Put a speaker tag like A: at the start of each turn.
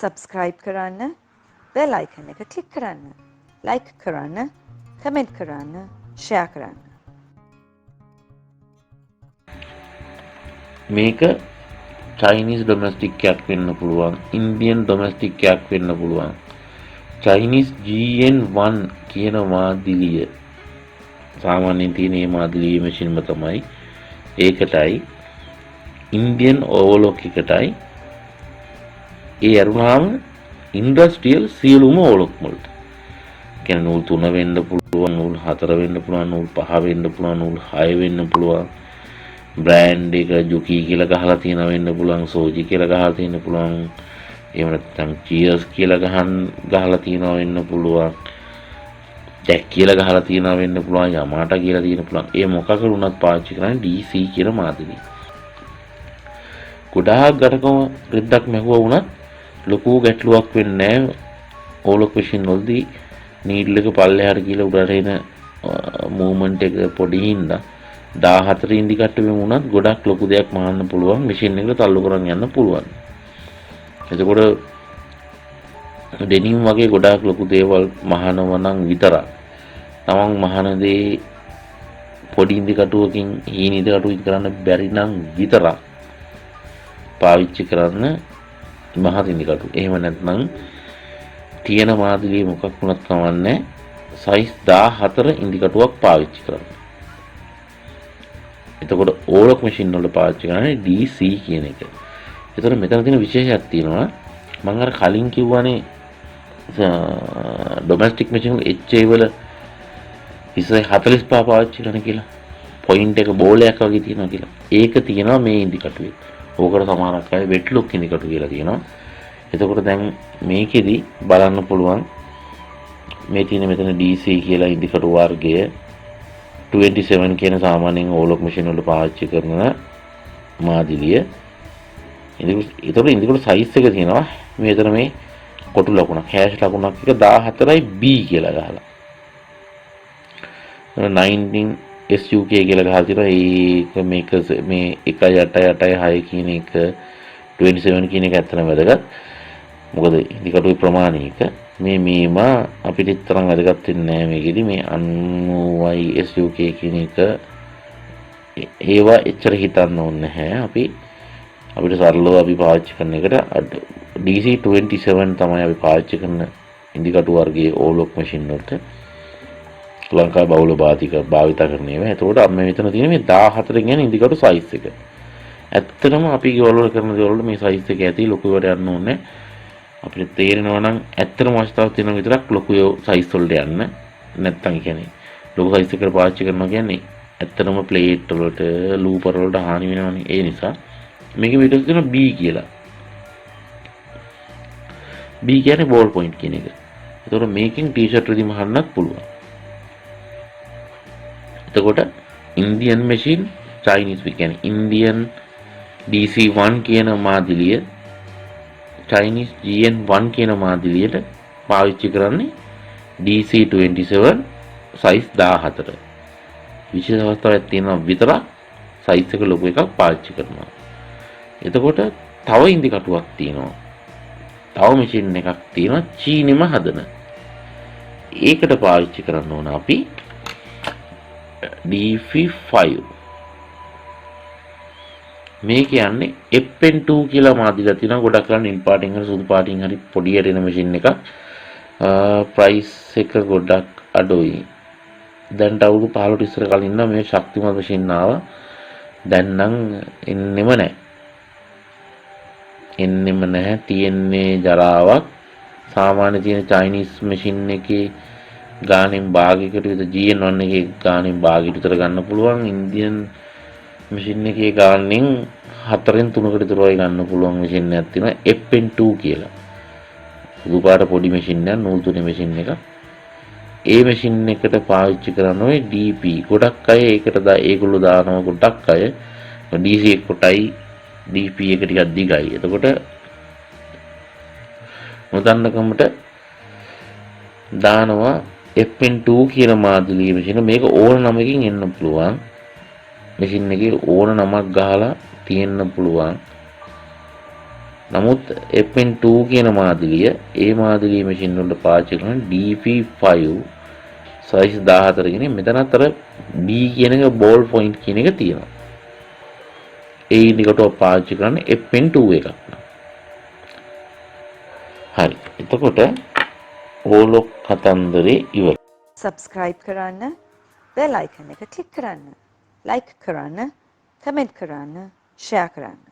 A: subscribe කරන්න, bell icon එක click කරන්න, like කරන්න, comment කරන්න, share කරන්න.
B: මේක Chinese domestic එකක් වෙන්න පුළුවන්, Indian domestic එකක් වෙන්න පුළුවන්. Chinese GN1 කියන මාදිලිය සාමාන්‍යයෙන් තියෙන මේ මාදිලිය මැෂින්ම තමයි. ඒකටයි Indian overlock එකටයි ඒ අරුණාම ඉන්ඩස්ට්‍රියල් සියලුම overlock වලට. කියන්නේ නූල් 3 වෙන්න පුළුවන්, නූල් 4 වෙන්න පුළුවන්, නූල් 5 වෙන්න පුළුවන්, නූල් 6 වෙන්න පුළුවන්. බ්‍රෑන්ඩ් එක ජුකි කියලා ගහලා තියෙනවා වෙන්න පුළුවන්, සෝජි කියලා ගහලා තියෙන්න පුළුවන්. එහෙම නැත්නම් චියර්ස් කියලා ගහලා තියෙනවා වෙන්න පුළුවන්. ජැක් කියලා ගහලා තියෙනවා වෙන්න පුළුවන්, යමාටා කියලා තියෙන්න පුළුවන්. ඒ මොකකට උනත් පාවිච්චි කරන්නේ DC කියන මාදිලිය. ගොඩාක් ගැටකම රෙද්දක් මැහුවා වුණත් ලොකු ගැටලුවක් වෙන්නේ නැහැ. ඕලොක් මැෂින් වලදී නීඩල් එක පල්ලෙහාට ගිහලා උඩට එන මූවමන්ට් එක පොඩි හින්දා 14 ඉන්ඩිකට්ටර් වෙම වුණත් ගොඩක් ලොකු දෙයක් මහන්න පුළුවන්, මැෂින් එකට තල්ලු කරන් යන්න පුළුවන්. එතකොට ඩෙනිම් වගේ ගොඩාක් ලොකු දේවල් මහනවා නම් විතරක් තමන් මහන දේ පොඩි ඉන්දිකටුවකින් හීන ඉන්දිකටුවකින් කරන්න බැරි නම් විතරක් පාවිච්චි කරන්න මහත් ඉන්දිකටු. එහෙම නැත්නම් තියෙන මාදිලිය මොකක් වුණත් කමන්නේ සයිස් 14 ඉන්දිකටුවක් පාවිච්චි කරන්න. එතකොට ඕලොක් මැෂින් වල පාවිච්චි කරන්නේ DC කියන එක. එතකොට මෙතන තියෙන විශේෂයක් තියෙනවා. මම අර කලින් කිව්වනේ ඩොමෙස්ටික් මැෂින් HA වල ඉස්සර 45 පාවිච්චි කරන කියලා. පොයින්ට් එක බෝලයක් වගේ තියෙනවා කියලා. ඒක තියෙනවා මේ ඉන්දිකටුවේ. ඕකට සමානක් අය වෙට් ලොක් ඉන්දිකටු කියලා කියනවා. එතකොට දැන් මේකෙදි බලන්න පුළුවන් මේ තියෙන මෙතන DC කියලා ඉන්දිකටු වර්ගය 27 කියන සාමාන්‍යයෙන් ඕලොක් මැෂින් වල පාවිච්චි කරන මාදිලිය. ඒතකොට ඉන්දිකටු සයිස් එක තියෙනවා. මෙතන මේ කොටු ලකුණක්, හෑෂ් ලකුණක් එක 14යි B කියලා ගහලා. 19 SUK කියලා ගහලා තියෙනවා. ඒක මේක මේ 1.8.6 කියන එක 27 කියන එක ඇත්තටම වැදගත්. මොකද ඉන්දිකටුවේ ප්‍රමාණය එක මේම අපිට තරම් වැදගත් වෙන්නේ නැහැ මේකෙදි. මේ 90යි SUK කියන එක ඒවා එච්චර හිතන්න ඕනේ නැහැ. අපිට සරලව අපි පාවිච්චි කරන එකට DC 27 තමයි අපි පාවිච්චි කරන ඉන්දිකටු වර්ගයේ ඕලොක් මැෂින් වලට ලංකා බහුල භාවිත කරන ඒවා. එතකොට අපි මෙතන තියෙන මේ 14 කියන ඉන්දිකටු සයිස් එක. ඇත්තටම අපි ගෙවල් වල කරන දේවල් වල මේ සයිස් එක ඇති ලොකුවට යන්න ඕනේ. අපිට තේරෙනවා නම් ඇත්තටම අවස්ථාවක් තියෙනවා විතරක් ලොකු සයිස් වලට යන්න. නැත්තම් කියන්නේ ලොකු සයිස් එකකට පාවිච්චි කරනවා කියන්නේ ඇත්තටම ප්ලේට් වලට, ලූපර් වලට හානි වෙනවනේ. ඒ නිසා මේක විතර තියෙන B කියලා. B කියන්නේ බෝල් පොයින්ට් කියන එක. ඒතකොට මේකෙන් ටී-ෂර්ට් රෙදි මහන්නත් පුළුවන්. එතකොට Indian machine, Chinese කියන්නේ Indian DC1 කියන මාදිලිය Chinese GN1 කියන මාදිලියට පාවිච්චි කරන්නේ DC27 size 14. විශේෂ අවස්ථාවක් තියෙනවා විතරක් size එක ලොකු එකක් පාවිච්චි කරනවා. එතකොට තව ඉන්දිකටුවක් තියෙනවා. තව මැෂින් එකක් තියෙනවා චීනෙම හදන. ඒකට පාවිච්චි කරන්න ඕන අපි DF5. මේ කියන්නේ FN2 කියලා මාදිලා තියෙනවා. ගොඩක් කරන් නිල් පාටින් හරි සුදු පාටින් හරි පොඩියට එන මැෂින් එකක්. ප්‍රයිස් එක ගොඩක් අඩුයි. දැන් අවුරුදු 15ට ඉස්සර කලින් නම් මේ ශක්තිමත් මැෂින් ආවා. දැන් නම් එන්නෙම නැහැ. තියෙන්නේ ජරාවක්. සාමාන්‍ය තියෙන චයිනීස් මැෂින් එකේ ගානෙන් භාගයකට විතර GN1 එකේ ගානෙන් භාගයකට විතර ගන්න පුළුවන්. ඉන්දියන් මැෂින් එකේ ගානෙන් 4න් 3කට විතර වගේ ගන්න පුළුවන් මැෂින් එකක් තියෙනවා FN2 කියලා. සුදු පාට පොඩි මැෂින් එකක්, නූල් තුනේ මැෂින් එකක්. ඒ මැෂින් එකට පාවිච්චි කරන ඔය DP ගොඩක් අය ඒගොල්ලෝ දානවා. ගොඩක් අය DC එක කොටයි DP එක ටිකක් දිගයි. එතකොට නොදන්නකමට දානවා FN2 කියන මාදිලිය මැෂින. මේක ඕන නමකින් එන්න පුළුවන්. මැෂින් එකේ ඕන නමක් ගහලා තියෙන්න පුළුවන්. නමුත් FN2 කියන මාදිලිය ඒ මාදිලිය මැෂින් වලට පාවිච්චි කරන DP5 size 14 කියන මෙතනත් අර B කියන එක බෝල් පොයින්ට් කියන එක තියෙනවා. ඒ ඉන්ඩිකේටර් පාවිච්චි කරන්නේ FN2 එකක්. හරි. එතකොට ඕලොක් කතන්දරේ ඉවරයි.
A: subscribe කරන්න, bell icon එක click කරන්න, like කරන්න, comment කරන්න, share කරන්න.